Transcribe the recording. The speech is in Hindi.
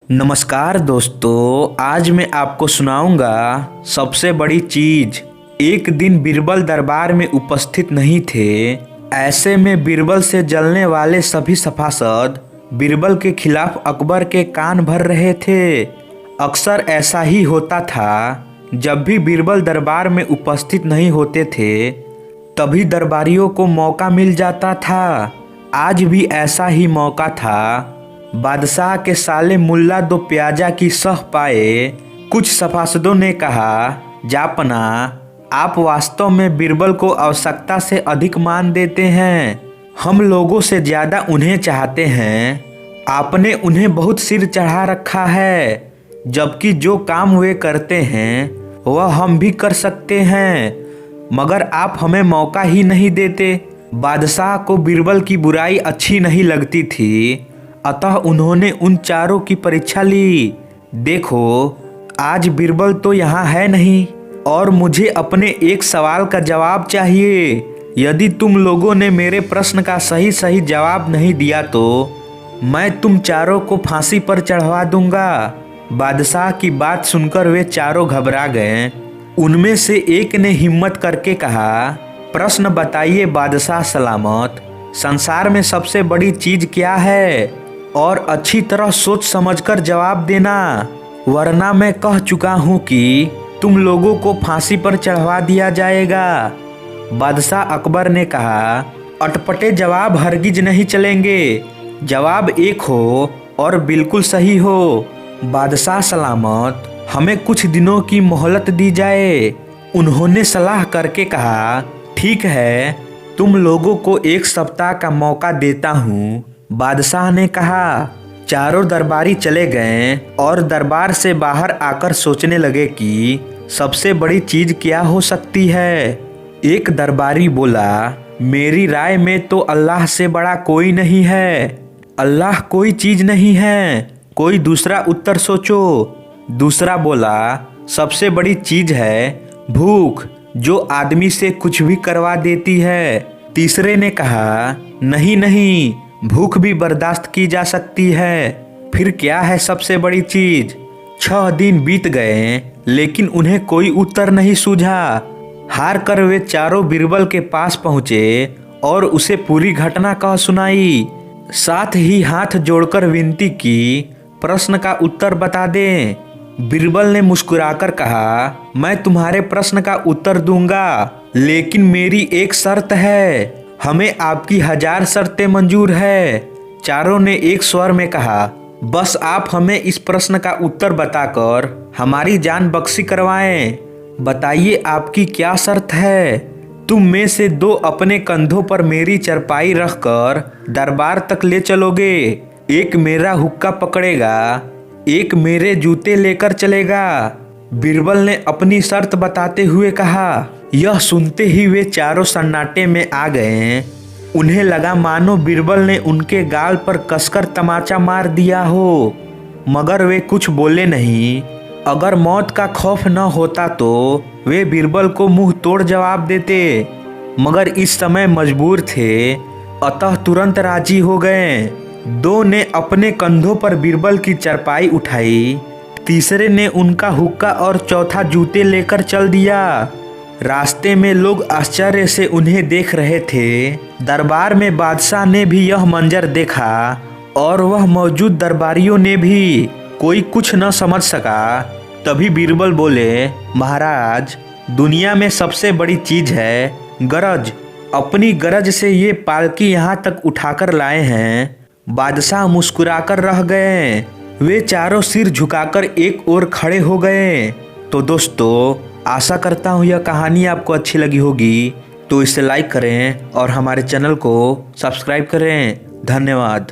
नमस्कार दोस्तों, आज मैं आपको सुनाऊंगा सबसे बड़ी चीज। एक दिन बीरबल दरबार में उपस्थित नहीं थे। ऐसे में बीरबल से जलने वाले सभी सभासद बीरबल के खिलाफ अकबर के कान भर रहे थे। अक्सर ऐसा ही होता था, जब भी बीरबल दरबार में उपस्थित नहीं होते थे तभी दरबारियों को मौका मिल जाता था। आज भी ऐसा ही मौका था। बादशाह के साले मुल्ला दो प्याजा की सह पाए। कुछ सभासदों ने कहा, जापना, आप वास्तव में बीरबल को आवश्यकता से अधिक मान देते हैं। हम लोगों से ज्यादा उन्हें चाहते हैं। आपने उन्हें बहुत सिर चढ़ा रखा है, जबकि जो काम वे करते हैं वह हम भी कर सकते हैं, मगर आप हमें मौका ही नहीं देते। बादशाह को बीरबल की बुराई अच्छी नहीं लगती थी, अतः उन्होंने उन चारों की परीक्षा ली। देखो, आज बीरबल तो यहाँ है नहीं और मुझे अपने एक सवाल का जवाब चाहिए। यदि तुम लोगों ने मेरे प्रश्न का सही सही जवाब नहीं दिया तो मैं तुम चारों को फांसी पर चढ़वा दूंगा। बादशाह की बात सुनकर वे चारों घबरा गए। उनमें से एक ने हिम्मत करके कहा, प्रश्न बताइए बादशाह सलामत, संसार में सबसे बड़ी चीज क्या है? और अच्छी तरह सोच समझकर जवाब देना, वरना मैं कह चुका हूँ कि तुम लोगों को फांसी पर चढ़वा दिया जाएगा। बादशाह अकबर ने कहा, अटपटे जवाब हरगिज नहीं चलेंगे। जवाब एक हो और बिल्कुल सही हो। बादशाह सलामत, हमें कुछ दिनों की मोहलत दी जाए। उन्होंने सलाह करके कहा, ठीक है, तुम लोगों को एक सप्ताह का मौका देता हूँ। बादशाह ने कहा। चारों दरबारी चले गए और दरबार से बाहर आकर सोचने लगे कि सबसे बड़ी चीज क्या हो सकती है। एक दरबारी बोला, मेरी राय में तो अल्लाह से बड़ा कोई नहीं है। अल्लाह कोई चीज नहीं है। कोई दूसरा उत्तर सोचो। दूसरा बोला, सबसे बड़ी चीज है भूख, जो आदमी से कुछ भी करवा देती है। तीसरे ने कहा, नहीं नहीं, भूख भी बर्दाश्त की जा सकती है। फिर क्या है सबसे बड़ी चीज? 6 दिन बीत गए लेकिन उन्हें कोई उत्तर नहीं सूझा। हार कर वे चारों बीरबल के पास पहुंचे और उसे पूरी घटना कह सुनाई। साथ ही हाथ जोड़कर विनती की, प्रश्न का उत्तर बता दें। बीरबल ने मुस्कुराकर कहा, मैं तुम्हारे प्रश्न का उत्तर दूंगा, लेकिन मेरी एक शर्त है। हमें आपकी 1000 शर्तें मंजूर है। चारों ने एक स्वर में कहा, बस आप हमें इस प्रश्न का उत्तर बताकर हमारी जान बख्शी करवाएं। बताइए आपकी क्या शर्त है? तुम में से 2 अपने कंधों पर मेरी चरपाई रखकर दरबार तक ले चलोगे। एक मेरा हुक्का पकड़ेगा, एक मेरे जूते लेकर चलेगा। बीरबल ने अपनी शर्त बताते हुए कहा। यह सुनते ही वे चारों सन्नाटे में आ गए। उन्हें लगा मानो बीरबल ने उनके गाल पर कसकर तमाचा मार दिया हो, मगर वे कुछ बोले नहीं। अगर मौत का खौफ न होता तो वे बीरबल को मुंह तोड़ जवाब देते, मगर इस समय मजबूर थे, अतः तुरंत राजी हो गए। 2 ने अपने कंधों पर बीरबल की चरपाई उठाई, तीसरे ने उनका हुक्का और चौथा जूते लेकर चल दिया। रास्ते में लोग आश्चर्य से उन्हें देख रहे थे। दरबार में बादशाह ने भी यह मंजर देखा और वह मौजूद दरबारियों ने भी। कोई कुछ न समझ सका। तभी बीरबल बोले, महाराज, दुनिया में सबसे बड़ी चीज है गरज। अपनी गरज से ये पालकी यहाँ तक उठाकर लाए हैं। बादशाह मुस्कुराकर रह गए। वे चारों सिर झुकाकर एक ओर खड़े हो गए। तो दोस्तों, आशा करता हूँ यह कहानी आपको अच्छी लगी होगी, तो इसे लाइक करें और हमारे चैनल को सब्सक्राइब करें। धन्यवाद।